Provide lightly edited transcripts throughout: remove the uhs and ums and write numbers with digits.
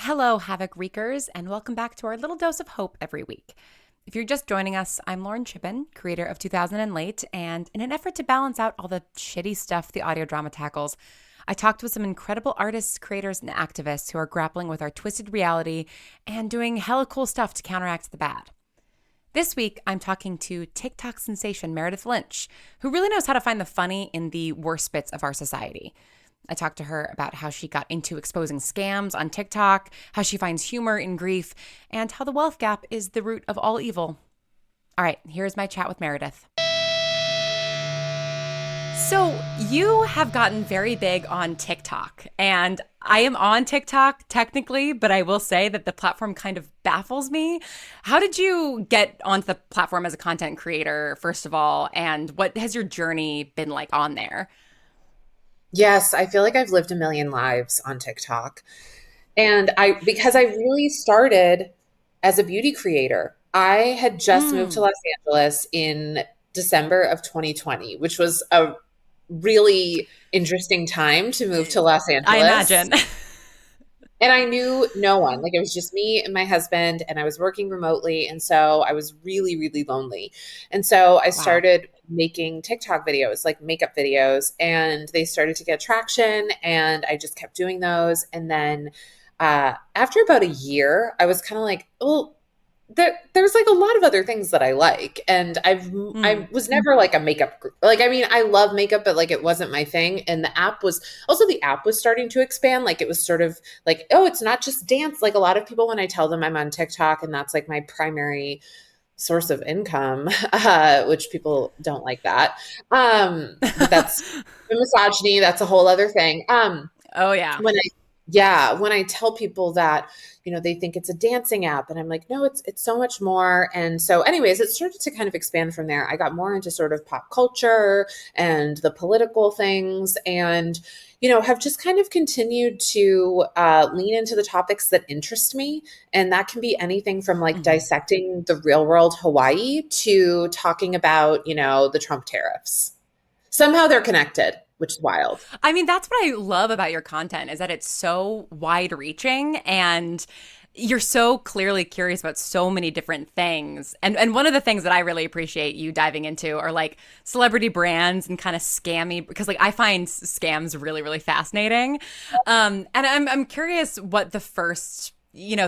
Hello, havoc wreakers, and welcome back to our little dose of hope every week. If you're just joining us, I'm Lauren Shippen, creator of 2000 and Late, and in an effort to balance out all the shitty stuff the audio drama tackles, I talked with some incredible artists, creators, and activists who are grappling with our twisted reality and doing hella cool stuff to counteract the bad. This week, I'm talking to TikTok sensation Meredith Lynch, who really knows how to find the funny in the worst bits of our society. I talked to her about how she got into exposing scams on TikTok, how she finds humor in grief, and how the wealth gap is the root of all evil. All right, here's my chat with Meredith. So you have gotten very big on TikTok, and I am on TikTok technically, but I will say that the platform kind of baffles me. How did you get onto the platform as a content creator, first of all, and what has your journey been like on there? Yes, I feel like I've lived a million lives on TikTok. And because I really started as a beauty creator. I had just moved to Mm, Los Angeles in December of 2020, which was a really interesting time to move to Los I Angeles. imagine. And I knew no one. Like it was just me and my husband, and I was working remotely. And so I was really, really lonely. And so I Wow. started making TikTok videos, like makeup videos, and they started to get traction. And I just kept doing those. And then after about a year, I was kind of like, well, there's like a lot of other things that I like, and I Mm. was never like a makeup like I mean I love makeup, but like it wasn't my thing. And the app was starting to expand. Like it was sort of like, oh, it's not just dance. Like a lot of people, when I tell them I'm on TikTok and that's like my primary source of income, which people don't like that. But that's misogyny. That's a whole other thing. Oh, yeah. When I Yeah, when I tell people that, they think it's a dancing app, and I'm like, no, it's so much more. And so anyways, it started to kind of expand from there. I got more into sort of pop culture and the political things, and have just kind of continued to lean into the topics that interest me. And that can be anything from like Mhm. dissecting the real world Hawaii to talking about, the Trump tariffs. Somehow they're connected, which is wild. I mean, that's what I love about your content is that it's so wide reaching and you're so clearly curious about so many different things. And one of the things that I really appreciate you diving into are like celebrity brands and kind of scammy because like I find scams really, really fascinating. And I'm curious what the first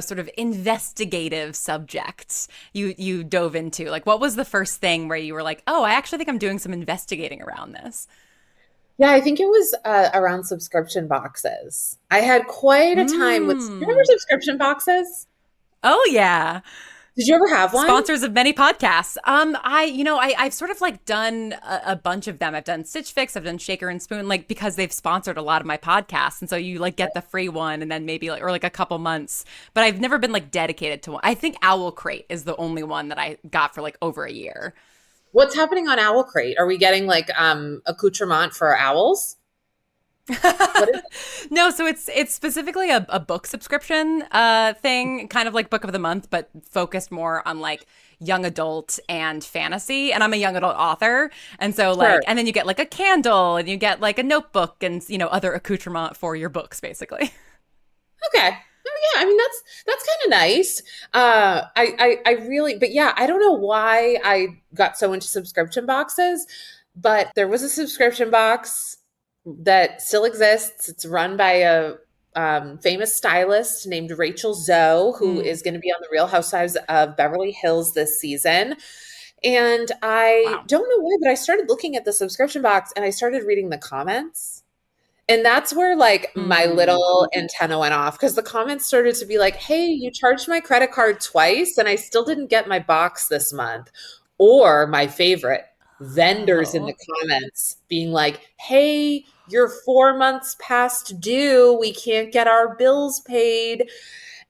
sort of investigative subjects you dove into. Like, what was the first thing where you were like, oh, I actually think I'm doing some investigating around this? Yeah, I think it was around subscription boxes. I had quite a time with, you remember Mm. subscription boxes? Oh yeah. Did you ever have one? Sponsors of many podcasts. I've sort of like done a bunch of them. I've done Stitch Fix, I've done Shaker and Spoon, like because they've sponsored a lot of my podcasts. And so you like get the free one and then maybe like, or like a couple months, but I've never been like dedicated to one. I think Owl Crate is the only one that I got for like over a year. What's happening on Owl Crate? Are we getting like accoutrement for owls? What is No, so it's specifically a book subscription thing, kind of like book of the month, but focused more on like young adult and fantasy. And I'm a young adult author, and so like, Sure. and then you get like a candle, and you get like a notebook, and other accoutrement for your books, basically. Okay. Oh yeah, I mean that's kind of nice. I really, but yeah, I don't know why I got so into subscription boxes, but there was a subscription box that still exists. It's run by a famous stylist named Rachel Zoe, who Mm, is going to be on the Real Housewives of Beverly Hills this season. And I wow. don't know why, but I started looking at the subscription box and I started reading the comments. And that's where like my Mm. little antenna went off, because the comments started to be like, hey, you charged my credit card twice and I still didn't get my box this month. Or my favorite, vendors in the Oh. comments being like, hey, you're 4 months past due. We can't get our bills paid.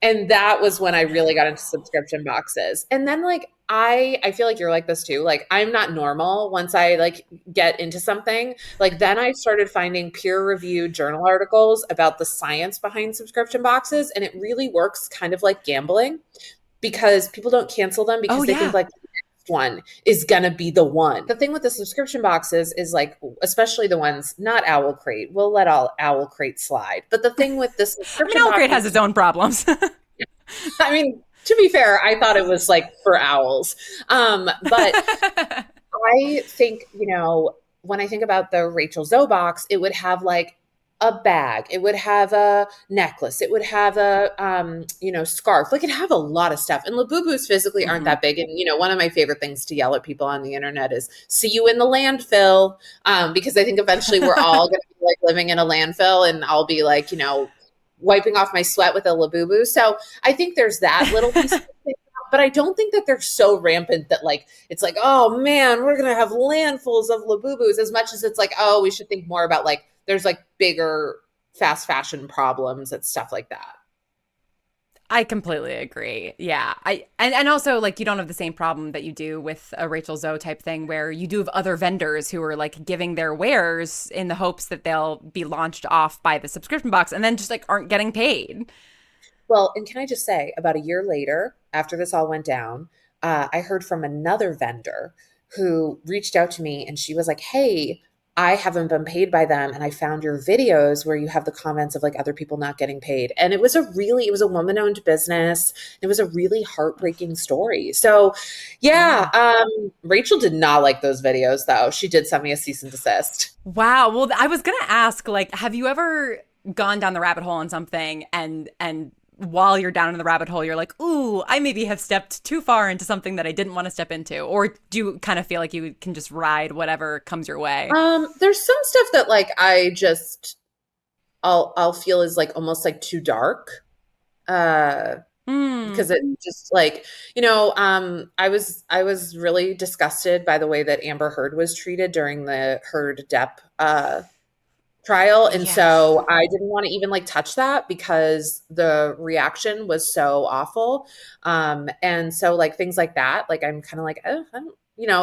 And that was when I really got into subscription boxes. And then like I feel like you're like this too. Like I'm not normal once I like get into something. Like then I started finding peer-reviewed journal articles about the science behind subscription boxes, and it really works kind of like gambling, because people don't cancel them Oh because they think yeah. like one is going to be the one. The thing with the subscription boxes is like, especially the ones not Owl Crate, we'll let all Owl Crate slide. But the thing with the I mean, subscription Owl Crate boxes, has its own problems. I mean, to be fair, I thought it was like for owls. But I think, when I think about the Rachel Zoe box, it would have like a bag, it would have a necklace, it would have a scarf. Like, it have a lot of stuff. And Labubus physically aren't that big. And one of my favorite things to yell at people on the internet is "see you in the landfill," because I think eventually we're all going to be like living in a landfill, and I'll be like, wiping off my sweat with a Labubu. So I think there's that little piece of it. But I don't think that they're so rampant that like it's like, oh man, we're gonna have landfulls of Labubus, as much as it's like, oh, we should think more about like there's like bigger fast fashion problems and stuff like that. I completely agree. Yeah. And also like you don't have the same problem that you do with a Rachel Zoe type thing where you do have other vendors who are like giving their wares in the hopes that they'll be launched off by the subscription box and then just like aren't getting paid. Well, and can I just say, about a year later, after this all went down, I heard from another vendor who reached out to me, and she was like, "Hey, I haven't been paid by them, and I found your videos where you have the comments of like other people not getting paid." And it was a woman-owned business. It was a really heartbreaking story. So, yeah, Rachel did not like those videos, though. She did send me a cease and desist. Wow. Well, I was going to ask, like, have you ever gone down the rabbit hole on something and while you're down in the rabbit hole, you're like, ooh, I maybe have stepped too far into something that I didn't want to step into? Or do you kind of feel like you can just ride whatever comes your way? There's some stuff that like I'll feel is like almost like too dark. Because it just like, I was really disgusted by the way that Amber Heard was treated during the Heard Depp trial. And Yeah. so I didn't want to even like touch that because the reaction was so awful. And so like things like that, like I'm kind of like, oh, I don't,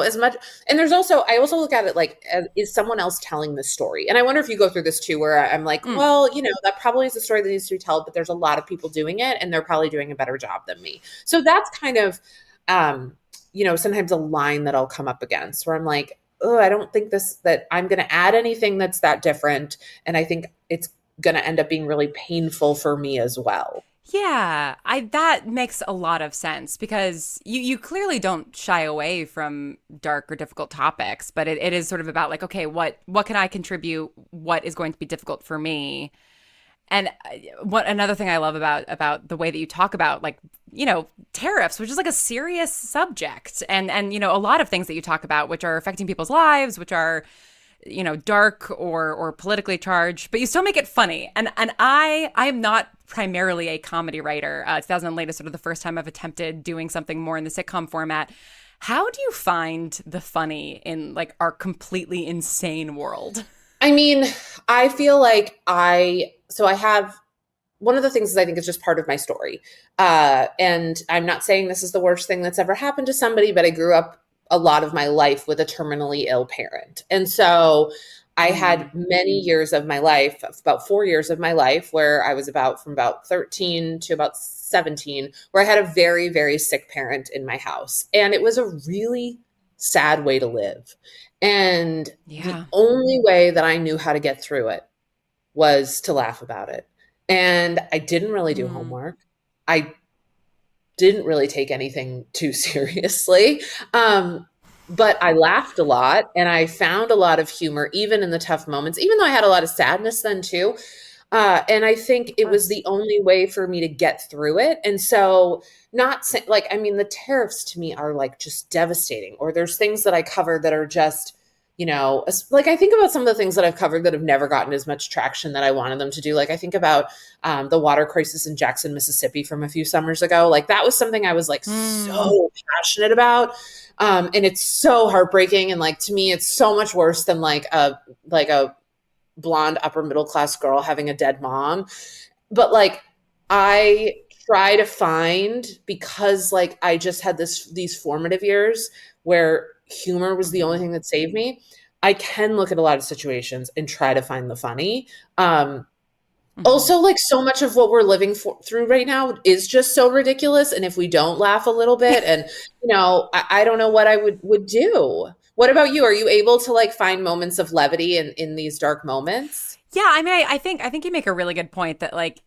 as much. And I also look at it like, is someone else telling this story? And I wonder if you go through this too, where I'm like, well, that probably is a story that needs to be told, but there's a lot of people doing it and they're probably doing a better job than me. So that's kind of, sometimes a line that I'll come up against where I'm like, oh, I don't think that I'm going to add anything that's that different. And I think it's going to end up being really painful for me as well. Yeah, that makes a lot of sense because you clearly don't shy away from dark or difficult topics, but it is sort of about like, okay, what can I contribute? What is going to be difficult for me? And what another thing I love about the way that you talk about like, tariffs, which is like a serious subject, and a lot of things that you talk about which are affecting people's lives, which are dark or politically charged, but you still make it funny. And I am not primarily a comedy writer. 2008 is sort of the first time I've attempted doing something more in the sitcom format. How do you find the funny in like our completely insane world? I mean, I feel like I have one of the things is I think is just part of my story. And I'm not saying this is the worst thing that's ever happened to somebody, but I grew up a lot of my life with a terminally ill parent. And so I had many years of my life, about 4 years of my life, where I was from about 13 to about 17, where I had a very, very sick parent in my house. And it was a really sad way to live. And the only way that I knew how to get through it was to laugh about it. And I didn't really do homework. I didn't really take anything too seriously. But I laughed a lot and I found a lot of humor, even in the tough moments, even though I had a lot of sadness then too. And I think it was the only way for me to get through it. And so the tariffs to me are like just devastating, or there's things that I cover that are just, like I think about some of the things that I've covered that have never gotten as much traction that I wanted them to do. Like I think about the water crisis in Jackson, Mississippi from a few summers ago. Like that was something I was like so passionate about. And it's so heartbreaking. And like, to me, it's so much worse than like a blonde upper middle class girl having a dead mom. But like, I try to find, because like I just had these formative years where humor was the only thing that saved me. I can look at a lot of situations and try to find the funny. Hmm. Also, like, so much of what we're through right now is just so ridiculous, and if we don't laugh a little bit, and I don't know what I would do. What about you? Are you able to like find moments of levity in these dark moments? Yeah, I mean, I think you make a really good point that like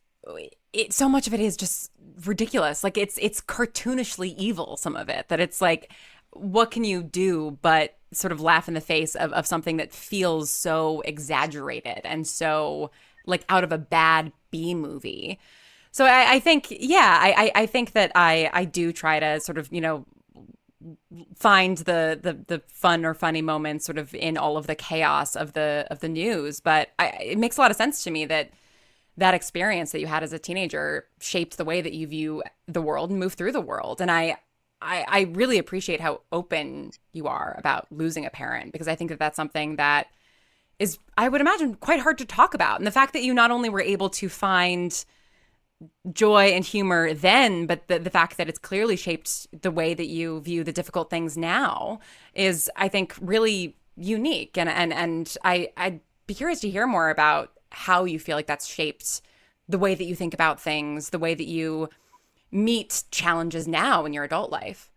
so much of it is just ridiculous. Like it's cartoonishly evil, some of it. That it's like, what can you do but sort of laugh in the face of something that feels so exaggerated and so like out of a bad B movie. So I think, yeah, I think that I do try to sort of, find the fun or funny moments sort of in all of the chaos of the news. But it makes a lot of sense to me that that experience that you had as a teenager shaped the way that you view the world and move through the world. And I really appreciate how open you are about losing a parent, because I think that that's something that is, I would imagine, quite hard to talk about. And the fact that you not only were able to find joy and humor then, but the fact that it's clearly shaped the way that you view the difficult things now is, I think, really unique. And I'd be curious to hear more about how you feel like that's shaped the way that you think about things, the way that you meet challenges now in your adult life.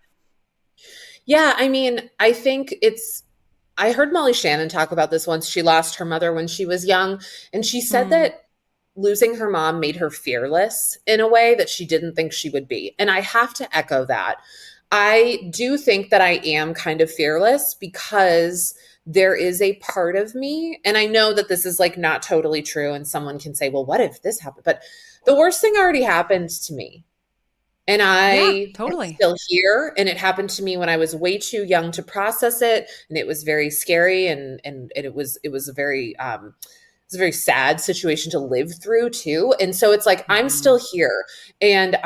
Yeah, I mean, I think I heard Molly Shannon talk about this once. She lost her mother when she was young, and she said Mm, that losing her mom made her fearless in a way that she didn't think she would be. And I have to echo that. I do think that I am kind of fearless because there is a part of me, and I know that this is like not totally true, and someone can say, well, what if this happened? But the worst thing already happened to me. And yeah, I am totally. still here. And it happened to me when I was way too young to process it. And it was very scary, and it was a very it's a very sad situation to live through too. And so it's like I'm Hmm. still here. And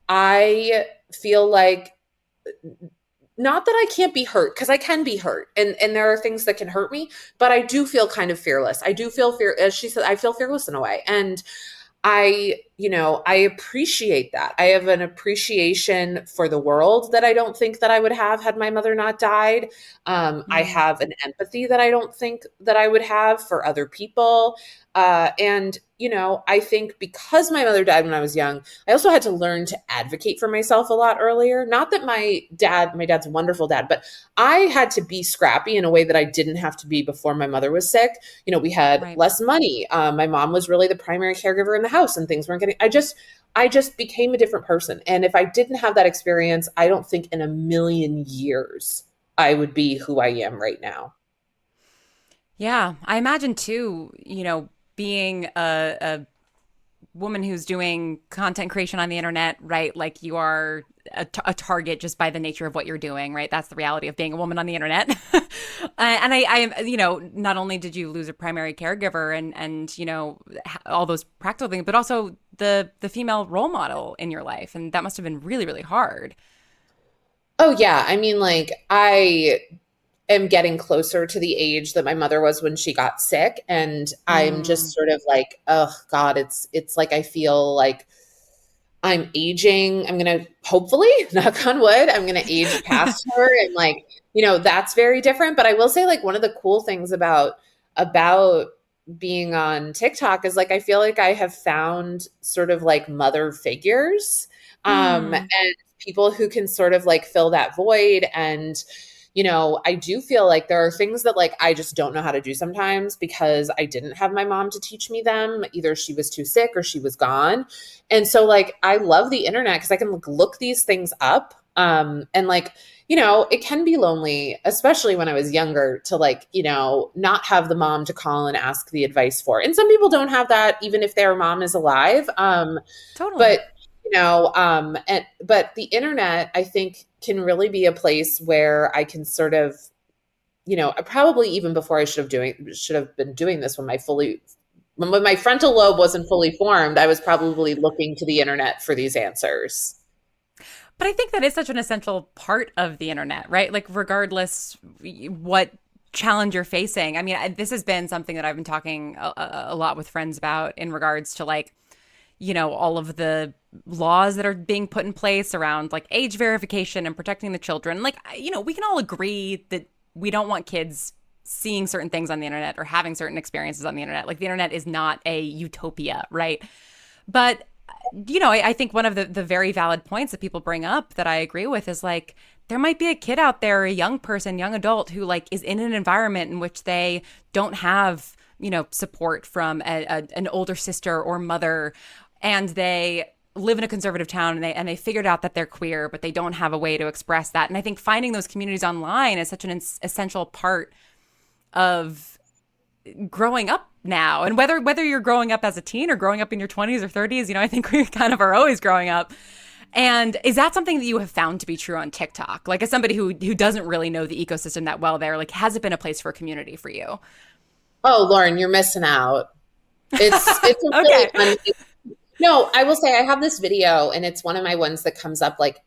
I feel like, not that I can't be hurt, because I can be hurt, and there are things that can hurt me, but I do feel kind of fearless. I do feel fear, as she said, I feel fearless in a way. And I appreciate that. I have an appreciation for the world that I don't think that I would have had my mother not died. I Mm. have an empathy that I don't think that I would have for other people. And I think because my mother died when I was young, I also had to learn to advocate for myself a lot earlier. Not that my dad's a wonderful dad, but I had to be scrappy in a way that I didn't have to be before my mother was sick. We had Right. less money. My mom was really the primary caregiver in the house, and things weren't getting. I just became a different person. And if I didn't have that experience, I don't think in a million years I would be who I am right now. Yeah, I imagine too, being a woman who's doing content creation on the internet, right? Like you are a target just by the nature of what you're doing, right? That's the reality of being a woman on the internet. And not only did you lose a primary caregiver and all those practical things, but also the female role model in your life, and that must have been really, really hard. Oh yeah, I mean, like, I am getting closer to the age that my mother was when she got sick, and I'm Mm, just sort of like, oh God, it's like I feel like I'm aging. I'm gonna, hopefully, knock on wood, I'm gonna age past her, and like, that's very different. But I will say, like, one of the cool things about being on TikTok is like I feel like I have found sort of like mother figures, mm, and people who can sort of like fill that void. And I do feel like there are things that like I just don't know how to do sometimes because I didn't have my mom to teach me them. Either she was too sick or she was gone. And so like I love the internet because I can look these things up. And like, it can be lonely, especially when I was younger, to like, not have the mom to call and ask the advice for. And some people don't have that even if their mom is alive. totally. But but the internet, I think, can really be a place where I can sort of, probably even before I should have been doing this when my frontal lobe wasn't fully formed, I was probably looking to the internet for these answers. But I think that is such an essential part of the internet, right? Like, regardless what challenge you're facing. I mean, this has been something that I've been talking a lot with friends about in regards to like, all of the laws that are being put in place around like age verification and protecting the children. Like, we can all agree that we don't want kids seeing certain things on the internet or having certain experiences on the internet. Like the internet is not a utopia, right? But I think one of the very valid points that people bring up that I agree with is like there might be a kid out there, a young person, young adult who like is in an environment in which they don't have, support from an older sister or mother, and they live in a conservative town and they figured out that they're queer, but they don't have a way to express that. And I think finding those communities online is such an essential part of growing up now. And whether you're growing up as a teen or growing up in your 20s or 30s, I think we kind of are always growing up. And is that something that you have found to be true on TikTok? Like as somebody who doesn't really know the ecosystem that well there, like has it been a place for a community for you? Oh, Lauren, you're missing out. It's a really Okay. fun thing. No, I will say I have this video and it's one of my ones that comes up like,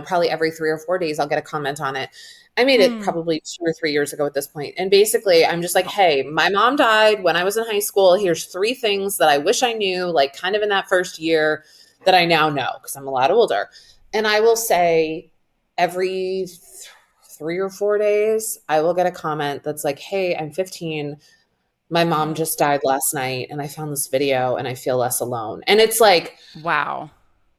probably every 3 or 4 days I'll get a comment on it. I made it Mm. probably 2 or 3 years ago at this point. And basically I'm just like, hey, my mom died when I was in high school. Here's 3 things that I wish I knew, like kind of in that first year that I now know because I'm a lot older. And I will say every 3 or 4 days, I will get a comment that's like, hey, I'm 15. My mom just died last night and I found this video and I feel less alone. And it's like Wow.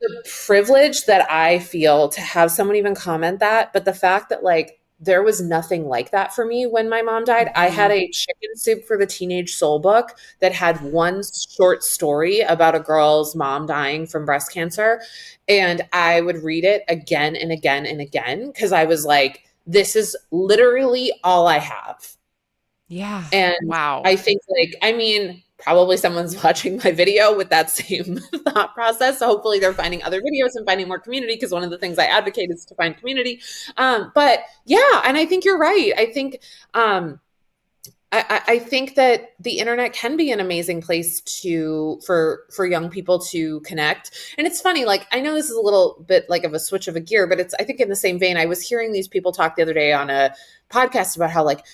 the privilege that I feel to have someone even comment that, but the fact that like there was nothing like that for me when my mom died. I had Hmm. a Chicken Soup for the Teenage Soul book that had one short story about a girl's mom dying from breast cancer. And I would read it again and again and again because I was like, this is literally all I have. Yeah. And Wow. I think, like, I mean, probably someone's watching my video with that same thought process. So hopefully they're finding other videos and finding more community because one of the things I advocate is to find community. But yeah, and I think you're right. Um, I think that the internet can be an amazing place for young people to connect. And it's funny, like I know this is a little bit like of a switch of a gear, but it's I think in the same vein. I was hearing these people talk the other day on a podcast about how like,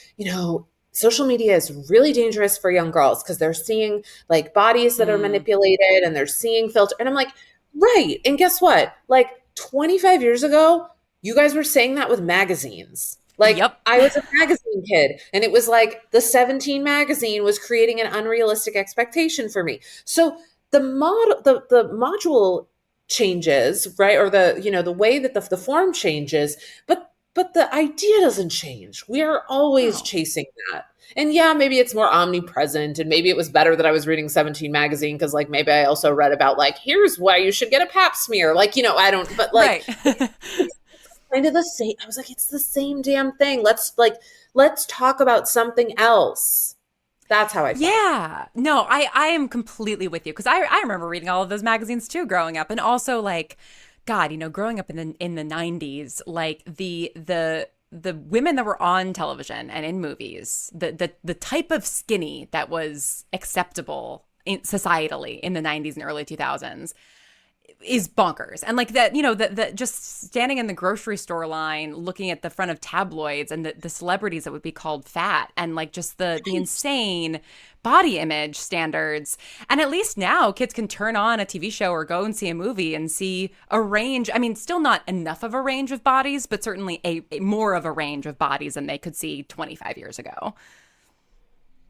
social media is really dangerous for young girls because they're seeing like bodies that are Mm. manipulated and they're seeing filter. And I'm like, right. And guess what? Like 25 years ago, you guys were saying that with magazines. Like Yep. I was a magazine kid and it was like the 17 magazine was creating an unrealistic expectation for me. So the module changes, right? Or the way that the form changes, but the idea doesn't change. We are always No. chasing that. And yeah, maybe it's more omnipresent and maybe it was better that I was reading 17 magazine because like maybe I also read about like here's why you should get a pap smear. Like, I don't but like Right. it's kind of the same. I was like, it's the same damn thing. Let's talk about something else. That's how I felt. Yeah. No, I am completely with you because I remember reading all of those magazines too growing up. And also like, God, growing up in the 90s, like the women that were on television and in movies, the type of skinny that was acceptable societally in the 90s and early 2000s is bonkers. And like that, that just standing in the grocery store line, looking at the front of tabloids and the celebrities that would be called fat and like just the insane body image standards. And at least now kids can turn on a TV show or go and see a movie and see a range. I mean, still not enough of a range of bodies, but certainly a more of a range of bodies than they could see 25 years ago.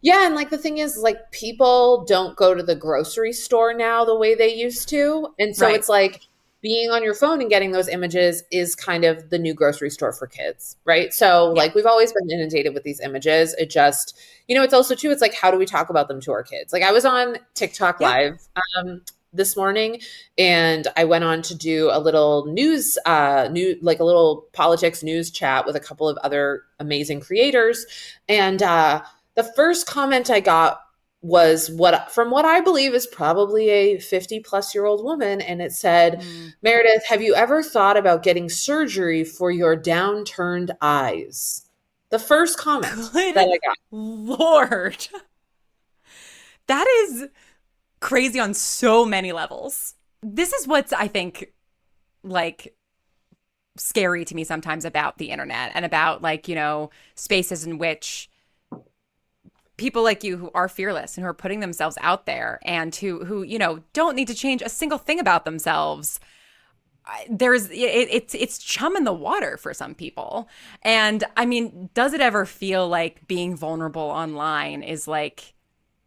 Yeah, and like the thing is like people don't go to the grocery store now the way they used to. And so Right. it's like being on your phone and getting those images is kind of the new grocery store for kids, right? So Yeah. like we've always been inundated with these images. It just, it's also too, it's like how do we talk about them to our kids? Like I was on TikTok Yeah. live this morning and I went on to do a little like a little politics news chat with a couple of other amazing creators. And the first comment I got was from what I believe is probably a 50-plus-year-old woman. And it said, Mm. Meredith, have you ever thought about getting surgery for your downturned eyes? The first comment that Good I got. Lord. That is crazy on so many levels. This is what's, I think, like scary to me sometimes about the internet and about like, spaces in which people like you who are fearless and who are putting themselves out there and who don't need to change a single thing about themselves it's chum in the water for some people. And I mean, does it ever feel like being vulnerable online is like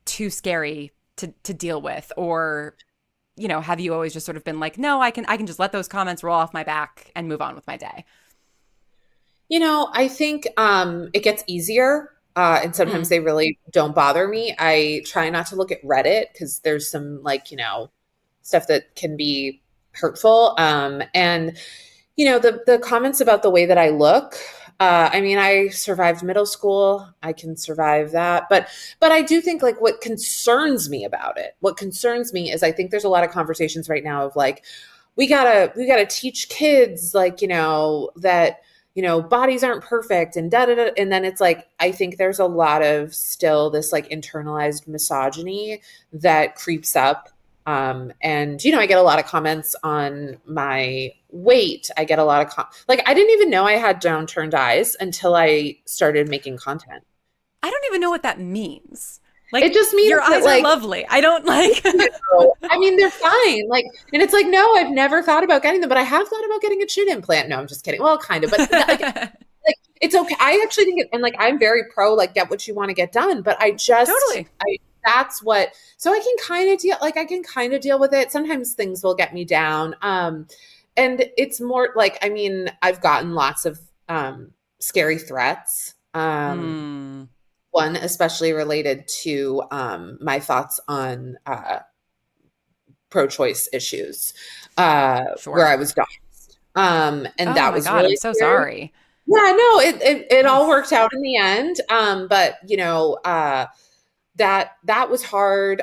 too scary to deal with? Or, have you always just sort of been like, no, I can just let those comments roll off my back and move on with my day? I think it gets easier. And sometimes Mm, they really don't bother me. I try not to look at Reddit because there's some like, stuff that can be hurtful. And the comments about the way that I look. I mean, I survived middle school. I can survive that, but I do think like what concerns me is I think there's a lot of conversations right now of like we gotta teach kids like that bodies aren't perfect and da da da, and then it's like I think there's a lot of still this like internalized misogyny that creeps up. And I get a lot of comments on my weight. I get a lot of like I didn't even know I had downturned eyes until I started making content. I don't even know what that means. It Like, just means your that eyes are like lovely. I don't like. I mean they're fine. Like and it's like no, I've never thought about getting them, but I have thought about getting a chin implant. No, I'm just kidding. Well, kind of, but like it's okay. I actually think and like I'm very pro like get what you want to get done, but Totally. I that's what so I can kind of deal with it. Sometimes things will get me down. And it's more like I mean, I've gotten lots of scary threats. Mm, One especially related to my thoughts on pro-choice issues, where sure. I was doxxed. And Oh that my was God, I'm really so scary. sorry. Yeah, no, it all Oof. worked out in the end. But that was hard.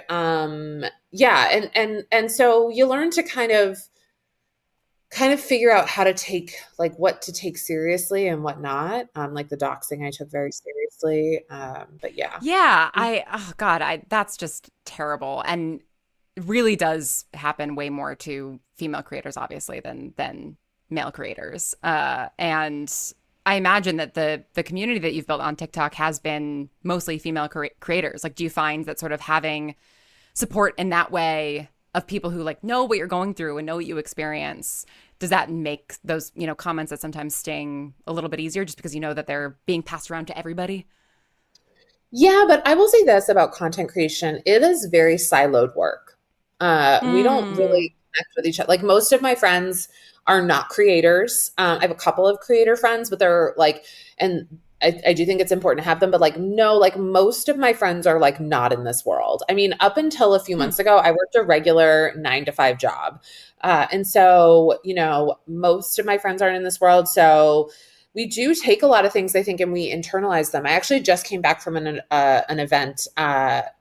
Yeah, and so you learn to kind of figure out how to take like what to take seriously and what not. Like the doxing I took very seriously. But yeah. Yeah, oh God, that's just terrible. And really does happen way more to female creators, obviously, than male creators. And I imagine that the community that you've built on TikTok has been mostly female creators. Like, do you find that sort of having support in that way of people who like know what you're going through and know what you experience, does that make those comments that sometimes sting a little bit easier just because you know that they're being passed around to everybody? Yeah, but I will say this about content creation. It is very siloed work. We don't Mm, really connect with each other. Like most of my friends are not creators. I have a couple of creator friends, but they're like, and I do think it's important to have them, but like, no, like most of my friends are like not in this world. I mean, up until a few hmm. months ago, I worked a regular 9 to 5 job. And so, most of my friends aren't in this world. So, we do take a lot of things, I think, and we internalize them. I actually just came back from an event at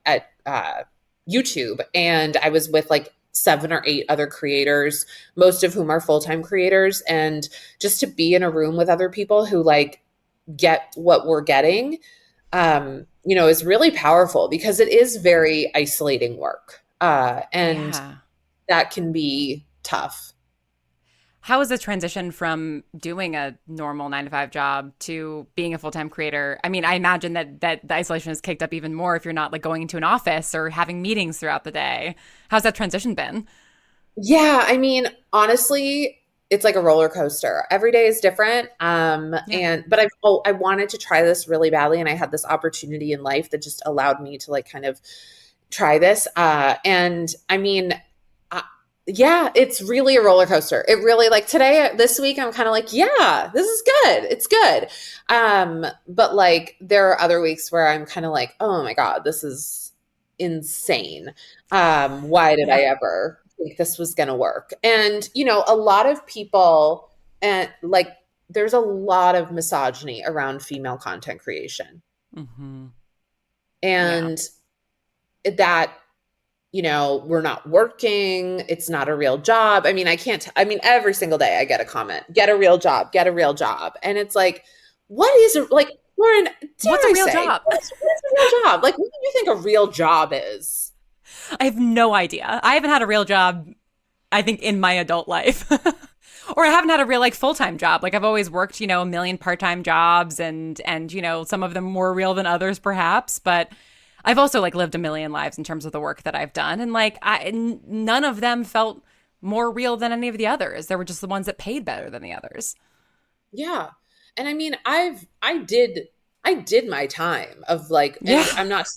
YouTube, and I was with like 7 or 8 other creators, most of whom are full time creators, and just to be in a room with other people who like get what we're getting, is really powerful because it is very isolating work, and Yeah. that can be tough. How was the transition from doing a normal 9 to 5 job to being a full time creator? I mean, I imagine that the isolation is kicked up even more if you're not like going into an office or having meetings throughout the day. How's that transition been? Yeah, I mean, honestly, it's like a roller coaster. Every day is different. Yeah. And but I wanted to try this really badly, and I had this opportunity in life that just allowed me to like kind of try this. And I mean, uh, yeah, it's really a roller coaster. It really like today, this week, I'm kind of like, yeah, this is good. It's good. But like there are other weeks where I'm kind of like, oh my God, this is insane. Why did I Yeah. ever think this was going to work? And, a lot of people, and like, there's a lot of misogyny around female content creation. Hmm. Yeah. And that we're not working. It's not a real job. I mean, I mean, every single day I get a comment, get a real job, get a real job. And it's like, what is it? Like, Lauren, What's dare a I real say, job? what's a real job? Like, what do you think a real job is? I have no idea. I haven't had a real job, I think, in my adult life. Or I haven't had a real like full-time job. Like I've always worked, a million part-time jobs and some of them more real than others perhaps, but I've also like lived a million lives in terms of the work that I've done and like none of them felt more real than any of the others. They were just the ones that paid better than the others. Yeah. And I mean, I did my time of like, Yeah. and I'm not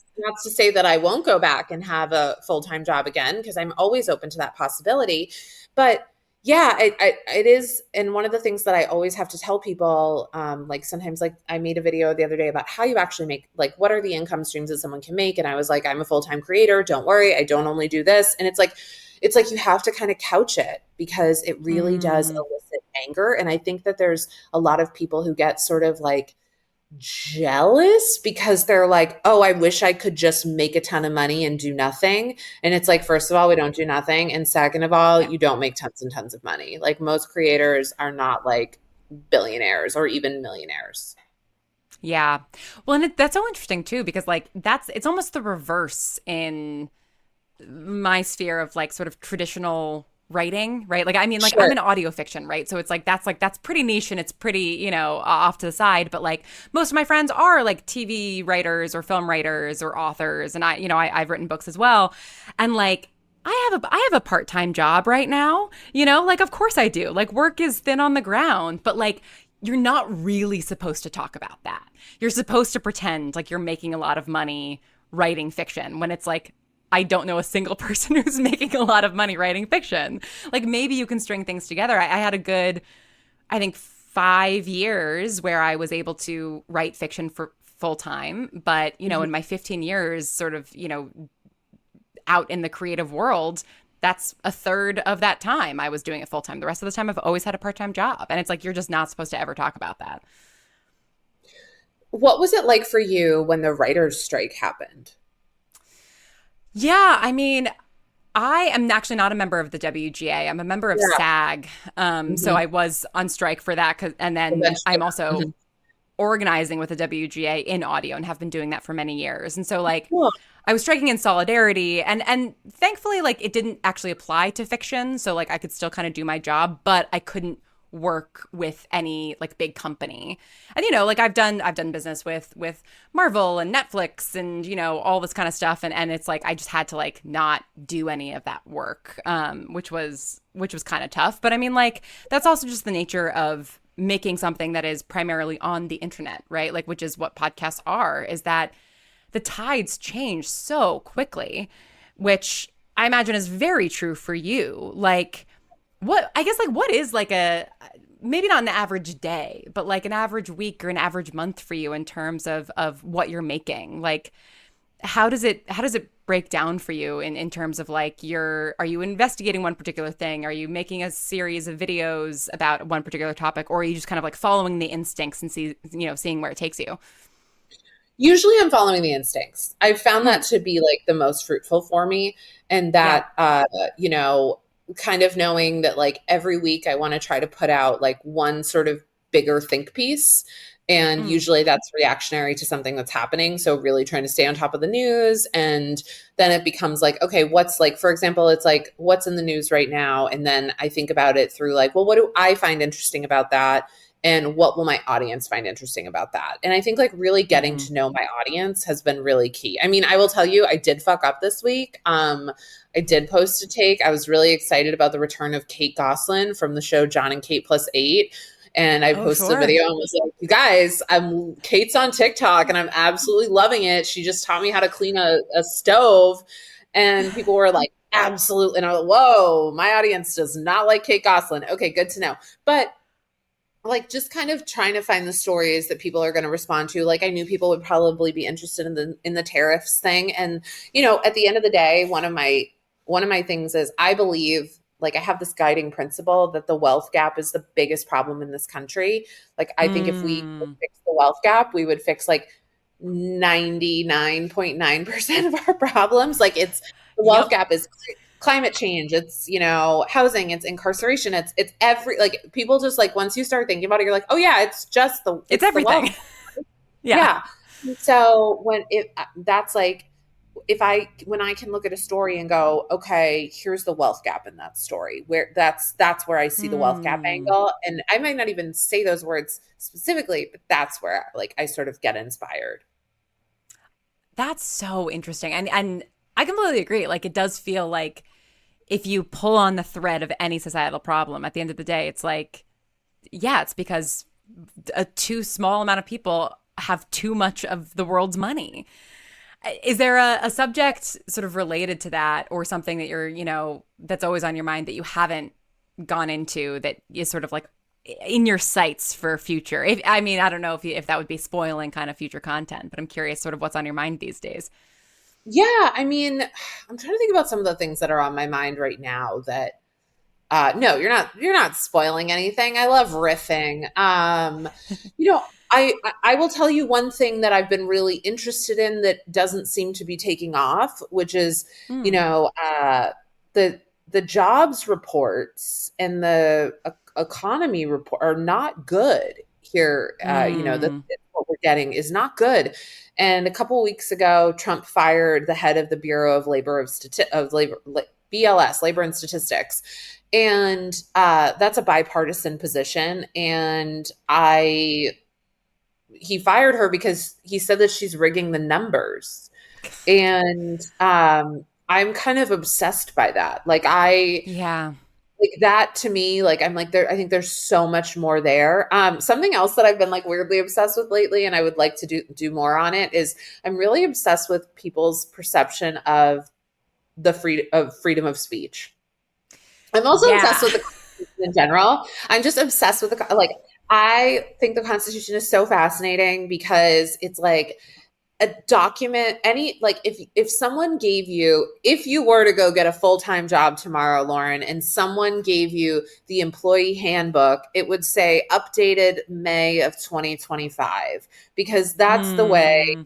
to say that I won't go back and have a full-time job again, because I'm always open to that possibility. But yeah, it is. And one of the things that I always have to tell people, like sometimes, like I made a video the other day about how you actually make, like, what are the income streams that someone can make? And I was like, I'm a full-time creator. Don't worry. I don't only do this. And it's like you have to kind of couch it, because it really does Mm, elicit anger. And I think that there's a lot of people who get sort of like jealous because they're like, oh, I wish I could just make a ton of money and do nothing. And it's like, first of all, we don't do nothing. And second of all, yeah. you don't make tons and tons of money. Like most creators are not like billionaires or even millionaires. Yeah. Well, and that's so interesting too, because like it's almost the reverse in my sphere of like sort of traditional writing, right? Like I mean, like I'm Sure. in audio fiction, right? So it's like that's pretty niche and it's pretty, off to the side, but like most of my friends are like TV writers or film writers or authors, and I've written books as well. And like I have a part-time job right now, like of course I do. Like work is thin on the ground, but like you're not really supposed to talk about that. You're supposed to pretend like you're making a lot of money writing fiction when it's like I don't know a single person who's making a lot of money writing fiction. Like maybe you can string things together. I had a good, I think, 5 years where I was able to write fiction for full time. But, Mhm. in my 15 years, sort of, out in the creative world, that's a third of that time I was doing it full time. The rest of the time, I've always had a part time job. And it's like, you're just not supposed to ever talk about that. What was it like for you when the writer's strike happened? Yeah. I mean, I am actually not a member of the WGA. I'm a member of Yeah. SAG. So Mhm. I was on strike for that. And then Eventually. I'm also Mhm. organizing with the WGA in audio and have been doing that for many years. And so like Cool. I was striking in solidarity and thankfully like it didn't actually apply to fiction. So like I could still kind of do my job, but I couldn't work with any like big company. And like I've done business with Marvel and Netflix and all this kind of stuff and it's like I just had to like not do any of that work, which was kind of tough. But I mean like that's also just the nature of making something that is primarily on the internet, right? Like which is what podcasts are, is that the tides change so quickly, which I imagine is very true for you. Like what is like a maybe not an average day, but like an average week or an average month for you in terms of what you're making? Like how does it break down for you in terms of like are you investigating one particular thing? Are you making a series of videos about one particular topic, or are you just kind of like following the instincts and seeing where it takes you? Usually I'm following the instincts. I've found that Mm, to be like the most fruitful for me. And yeah. that, you know, kind of knowing that like every week I want to try to put out like one sort of bigger think piece. And Mm, usually that's reactionary to something that's happening. So really trying to stay on top of the news. And then it becomes like, okay, what's like, for example, it's like, what's in the news right now? And then I think about it through like, well, what do I find interesting about that? And what will my audience find interesting about that? And I think like really getting mhm. to know my audience has been really key. I mean, I will tell you, I did fuck up this week. I did post a take. I was really excited about the return of Kate Goslin from the show John and Kate Plus Eight. And I Oh, posted a sure. video and was like, you guys, Kate's on TikTok and I'm absolutely loving it. She just taught me how to clean a stove. And people were like, absolutely. And I was like, whoa, my audience does not like Kate Goslin. Okay, good to know. But like just kind of trying to find the stories that people are going to respond to. Like I knew people would probably be interested in the tariffs thing. And at the end of the day, one of my things is I believe, like I have this guiding principle that the wealth gap is the biggest problem in this country. Like I think if we could Mm. fix the wealth gap, we would fix like 99.9% of our problems. Like it's the wealth Yep. gap is climate change, it's housing, it's incarceration, it's every, like people just like once you start thinking about it, you're like, oh yeah, it's just the It's it's the wealth. everything. Yeah. Yeah. So when it that's like, if I when I can look at a story and go, okay, here's the wealth gap in that story, where that's where I see the wealth gap Hmm. angle, and I might not even say those words specifically, but that's where like I sort of get inspired. That's so interesting. And I completely agree. Like it does feel like if you pull on the thread of any societal problem, at the end of the day, it's like, yeah, it's because a too small amount of people have too much of the world's money. Is there a subject sort of related to that, or something that you're, that's always on your mind that you haven't gone into, that is sort of like in your sights for future? I mean, I don't know if that would be spoiling kind of future content, but I'm curious sort of what's on your mind these days. Yeah, I mean, I'm trying to think about some of the things that are on my mind right now that no, you're not spoiling anything. I love riffing. You know, I will tell you one thing that I've been really interested in that doesn't seem to be taking off, which is, you Hmm. know, the jobs reports and the economy report are not good here. Hmm. What we're getting is not good. And a couple weeks ago, Trump fired the head of the Bureau of BLS, Labor and Statistics, and that's a bipartisan position. And he fired her because he said that she's rigging the numbers. And I'm kind of obsessed by that. Yeah. Like that to me, like I'm like there. I think there's so much more there. Something else that I've been like weirdly obsessed with lately, and I would like to do more on it, is I'm really obsessed with people's perception of the freedom of speech. I'm also obsessed Yeah. with the Constitution in general. I'm just obsessed with like I think the Constitution is so fascinating because it's like a document. Any like if someone gave you, if you were to go get a full-time job tomorrow, Lauren, and someone gave you the employee handbook, it would say updated May of 2025, because that's the way, Hmm.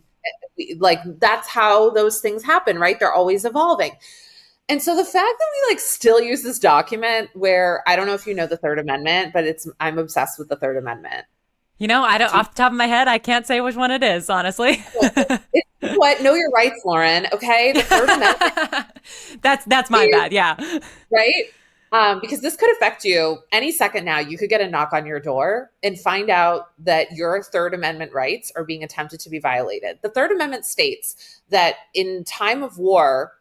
like that's how those things happen, right? They're always evolving. And so the fact that we like still use this document, where I don't know if you know the Third Amendment, but I'm obsessed with the Third Amendment. I don't, Do you, off the top of my head, I can't say which one it is, honestly. what? Know your rights, Lauren. Okay, the Third Amendment That's my is bad. Yeah. right. Because this could affect you any second now. You could get a knock on your door and find out that your Third Amendment rights are being attempted to be violated. The Third Amendment states that in time of war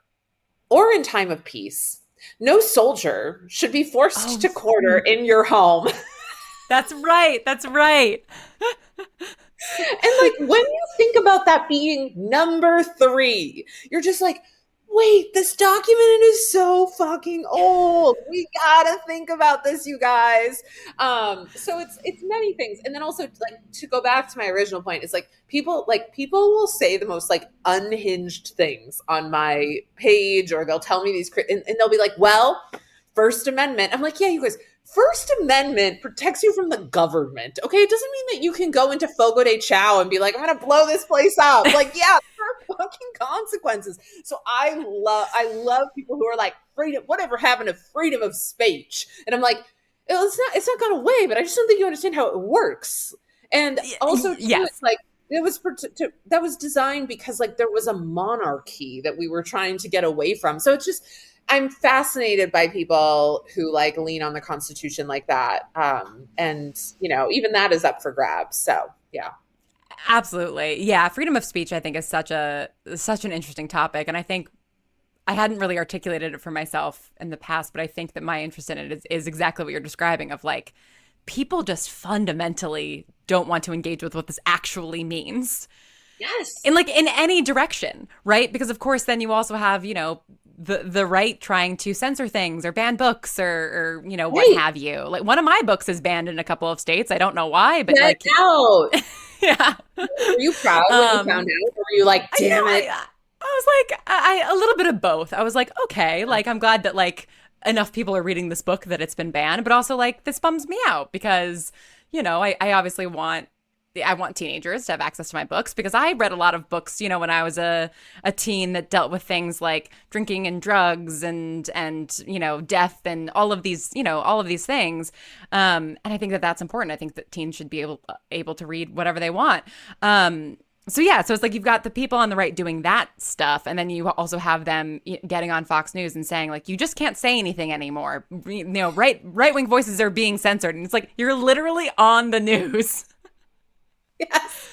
or in time of peace, no soldier should be forced Oh, to quarter in your home. that's right. That's right. And like when you think about that being number three, you're just like, wait, this document is so fucking old. We gotta think about this, you guys. So it's many things. And then also like to go back to my original point, it's like people will say the most like unhinged things on my page, or they'll tell me and they'll be like, well, First Amendment. I'm like, yeah, you guys, First Amendment protects you from the government. Okay. It doesn't mean that you can go into Fogo de Chao and be like, I'm gonna blow this place up. Like, yeah, there are fucking consequences. So I love people who are like, freedom, whatever happened to freedom of speech? And I'm like, it's not gone away, but I just don't think you understand how it works. And also too, Yes. it's like that was designed because like there was a monarchy that we were trying to get away from. So it's just I'm fascinated by people who like lean on the Constitution like that. And even that is up for grabs. So yeah. Absolutely. Yeah, freedom of speech I think is such an interesting topic, and I think I hadn't really articulated it for myself in the past, but I think that my interest in it is exactly what you're describing, of like people just fundamentally don't want to engage with what this actually means Yes. in like in any direction, right? Because of course then you also have, the right trying to censor things or ban books or what Right. have you. Like one of my books is banned in a couple of states. I don't know why, but Get like out. yeah. Were you proud when you found out? Or were you like, damn it? I was like a little bit of both. I was like, okay, like I'm glad that like enough people are reading this book that it's been banned, but also like this bums me out because I obviously I want teenagers to have access to my books because I read a lot of books, when I was a teen that dealt with things like drinking and drugs and death and all of these things. And I think that that's important. I think that teens should be able to read whatever they want. So yeah, so it's like you've got the people on the right doing that stuff, and then you also have them getting on Fox News and saying like you just can't say anything anymore. Right wing voices are being censored, and it's like you're literally on the news. Yes.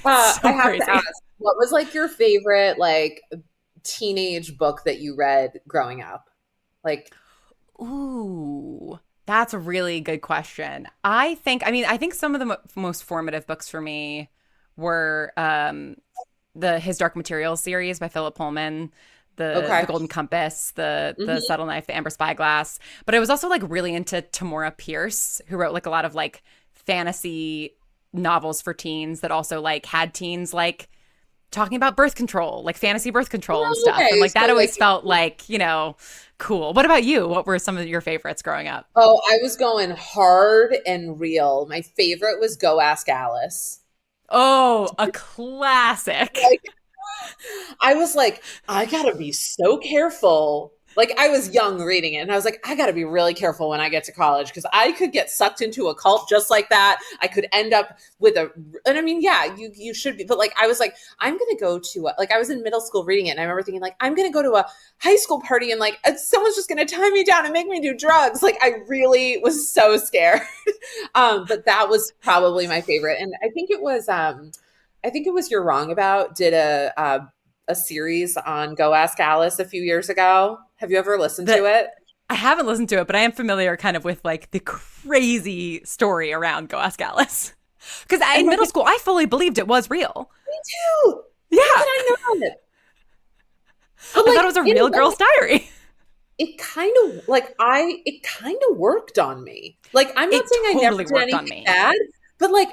I So have to crazy. ask, what was like your favorite like teenage book that you read growing up? Like, Ooh, that's a really good question. I think some of the most formative books for me were the His Dark Materials series by Philip Pullman, the okay. Golden Compass, the Hmm. Subtle Knife, the Amber Spyglass. But I was also like really into Tamora Pierce, who wrote like a lot of like fantasy novels for teens that also like had teens like talking about birth control, like fantasy birth control and Oh, stuff. And okay. like that So, like, always felt like, cool. What about you? What were some of your favorites growing up? oh, I was going hard and real. My favorite was Go Ask Alice. Oh, a classic. Like, I was like, I gotta be so careful. Like, I was young reading it, and I was like, I gotta be really careful when I get to college because I could get sucked into a cult just like that. I could end up with and I mean, yeah, you should be, but like, I was like, I'm gonna go to like, I was in middle school reading it, and I remember thinking like, I'm gonna go to a high school party, and like, someone's just gonna tie me down and make me do drugs. Like, I really was so scared. But that was probably my favorite, and I think it was You're Wrong About did a series on Go Ask Alice a few years ago. Have you ever listened to That it? I haven't listened to it, but I am familiar kind of with like the crazy story around Go Ask Alice. Because And in like, middle school, I fully believed it was real. me too. How Yeah. did I know it? But I thought like it was a in a real way, girl's diary. it kind of worked on me. Like, I'm not It saying I never totally did worked on anything me. bad, but like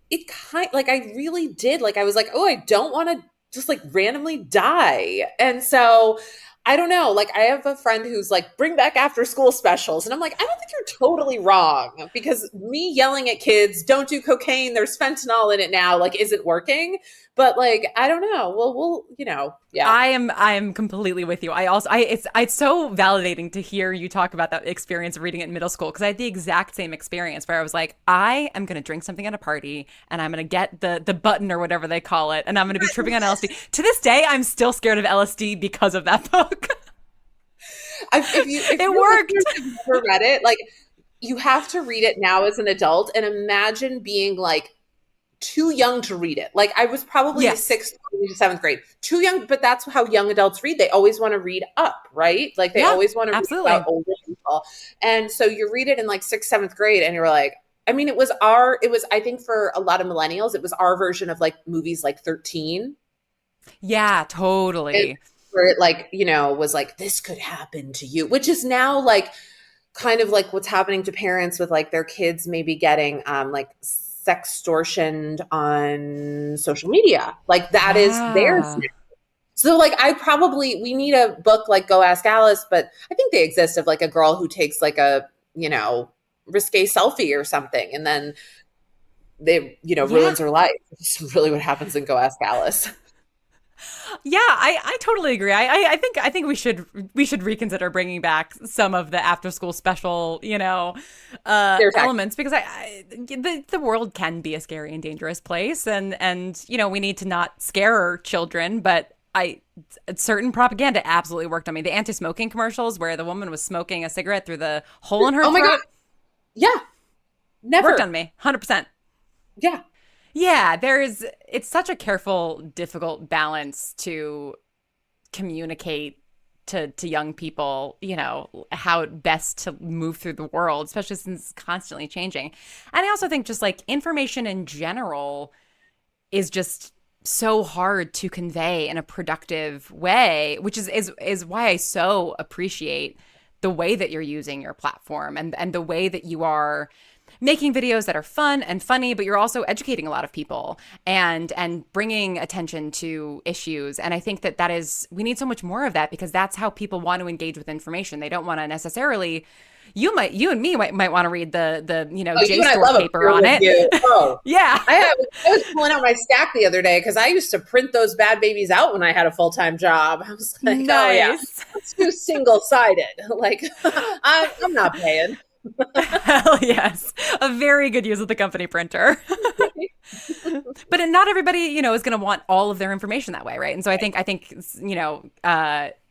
it kind like I really did. Like, I was like, oh, I don't want to just like randomly die. And so I don't know. Like, I have a friend who's like, bring back after school specials. And I'm like, I don't think you're totally wrong because me yelling at kids, don't do cocaine, there's fentanyl in it now, like, isn't working. But like, I don't know. Well, yeah. I am completely with you. It's so validating to hear you talk about that experience of reading it in middle school because I had the exact same experience where I was like, I am gonna drink something at a party and I'm gonna get the button or whatever they call it and I'm gonna be tripping on LSD. To this day, I'm still scared of LSD because of that book. If It your listeners worked. have never read it, like, you have to read it now as an adult and imagine being like too young to read it. Like, I was probably Yes. sixth to seventh grade, too young, but that's how young adults read. They always want to read up, right? Like, they Yeah, always want to read about absolutely. older people. And so you read it in like sixth, seventh grade, and you're like, I mean, I think for a lot of millennials, it was our version of like movies like 13. Yeah, And totally. where it like, was like, this could happen to you, which is now like kind of like what's happening to parents with like their kids maybe getting like sextortioned on social media. Like, that is theirs Yeah. now. So like, we need a book like Go Ask Alice, but I think they exist, of like a girl who takes like a, risque selfie or something, and then they, Yeah. ruins her life. It's really what happens in Go Ask Alice. Yeah, I totally agree. I think we should reconsider bringing back some of the after school special, There's actually, elements because the world can be a scary and dangerous place, and we need to not scare children, but certain propaganda absolutely worked on me. The anti-smoking commercials where the woman was smoking a cigarette through the hole in her oh my God. throat Yeah. worked on Never. me 100%. Yeah. Yeah, it's such a careful, difficult balance to communicate to young people, how best to move through the world, especially since it's constantly changing. And I also think just like information in general is just so hard to convey in a productive way, which is why I so appreciate the way that you're using your platform and the way that you are making videos that are fun and funny, but you're also educating a lot of people and bringing attention to issues. And I think that is we need so much more of that because that's how people want to engage with information. They don't want to necessarily. You and me might want to read the Oh, you and I JSTOR love a paper peer on it. review. Oh, Yeah. I was pulling out my stack the other day because I used to print those bad babies out when I had a full-time job. I was like, oh yeah, Nice. it's too single-sided. Like, I'm not paying. Hell yes. A very good use of the company printer. But not everybody, is going to want all of their information that way, right? And so I think,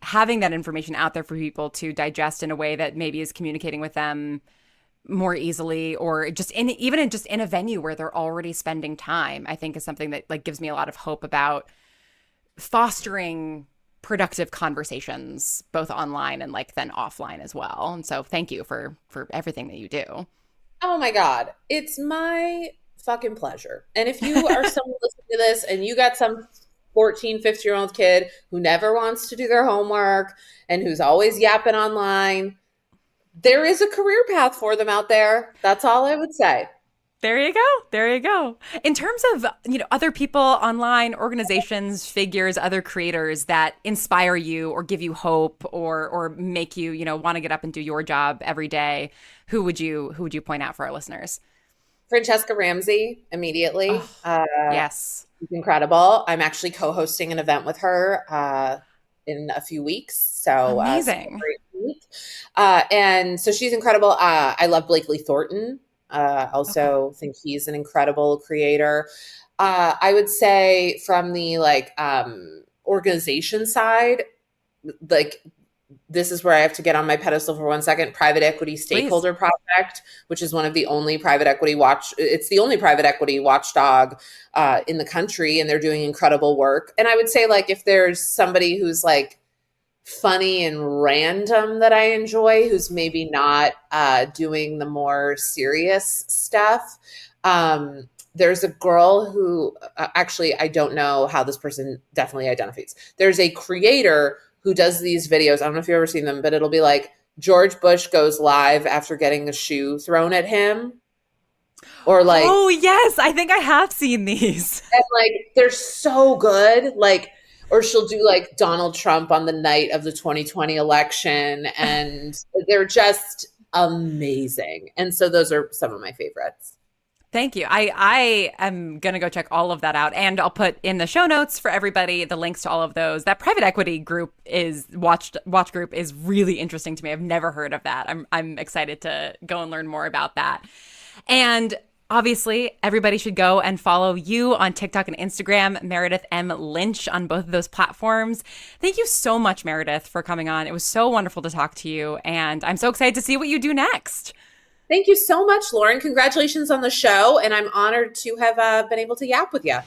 having that information out there for people to digest in a way that maybe is communicating with them more easily, or just in a venue where they're already spending time, I think is something that like gives me a lot of hope about fostering productive conversations, both online and like then offline as well. And so thank you for everything that you do. Oh my God. It's my fucking pleasure. And if you are someone listening to this and you got some 14, 15-year-old kid who never wants to do their homework and who's always yapping online, there is a career path for them out there. That's all I would say. There you go. There you go. In terms of, other people online, organizations, figures, other creators that inspire you or give you hope or make you, want to get up and do your job every day, who would you point out for our listeners? Francesca Ramsey, immediately. Yes. She's incredible. I'm actually co-hosting an event with her in a few weeks. So amazing. And so she's incredible. I love Blakely Thornton. Also think he's an incredible creator. I would say from the organization side, like this is where I have to get on my pedestal for 1 second. Private Equity Stakeholder Project, which is one of the only private equity it's the only private equity watchdog in the country, and they're doing incredible work. And I would say like if there's somebody who's like funny and random that I enjoy, who's maybe not doing the more serious stuff. There's a girl who actually, I don't know how this person definitely identifies. There's a creator who does these videos. I don't know if you've ever seen them, but it'll be like George Bush goes live after getting a shoe thrown at him. Or like, oh yes, I think I have seen these. And like, they're so good. Like, or she'll do like Donald Trump on the night of the 2020 election. And they're just amazing. And so those are some of my favorites. Thank you. I am going to go check all of that out. And I'll put in the show notes for everybody the links to all of those. That private equity group watch group is really interesting to me. I've never heard of that. I'm excited to go and learn more about that. And obviously, everybody should go and follow you on TikTok and Instagram, Meredith M. Lynch, on both of those platforms. Thank you so much, Meredith, for coming on. It was so wonderful to talk to you. And I'm so excited to see what you do next. Thank you so much, Lauren. Congratulations on the show. And I'm honored to have been able to yap with you.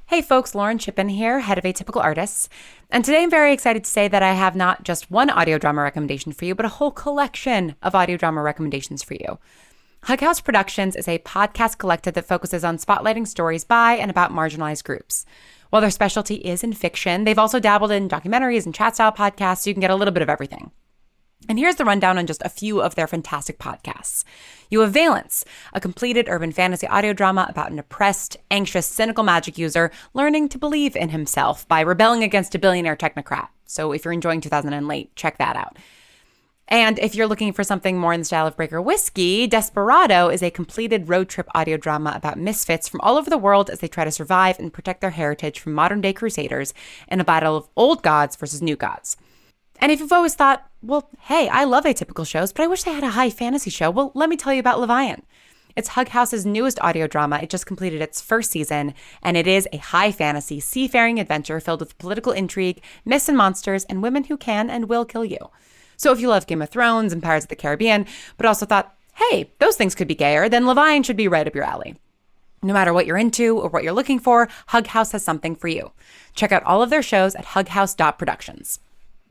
Hey folks, Lauren Shippen here, head of Atypical Artists. And today I'm very excited to say that I have not just one audio drama recommendation for you, but a whole collection of audio drama recommendations for you. Hug House Productions is a podcast collective that focuses on spotlighting stories by and about marginalized groups. While their specialty is in fiction, they've also dabbled in documentaries and chat-style podcasts, so you can get a little bit of everything. And here's the rundown on just a few of their fantastic podcasts. You have Valence, a completed urban fantasy audio drama about an oppressed, anxious, cynical magic user learning to believe in himself by rebelling against a billionaire technocrat. So if you're enjoying 2000 and late, check that out. And if you're looking for something more in the style of Breaker Whiskey, Desperado is a completed road trip audio drama about misfits from all over the world as they try to survive and protect their heritage from modern-day crusaders in a battle of old gods versus new gods. And if you've always thought, well, hey, I love atypical shows, but I wish they had a high fantasy show, well, let me tell you about Levian. It's Hug House's newest audio drama. It just completed its first season, and it is a high fantasy, seafaring adventure filled with political intrigue, myths and monsters, and women who can and will kill you. So if you love Game of Thrones and Pirates of the Caribbean, but also thought, hey, those things could be gayer, then Levian should be right up your alley. No matter what you're into or what you're looking for, Hug House has something for you. Check out all of their shows at hughouse.productions.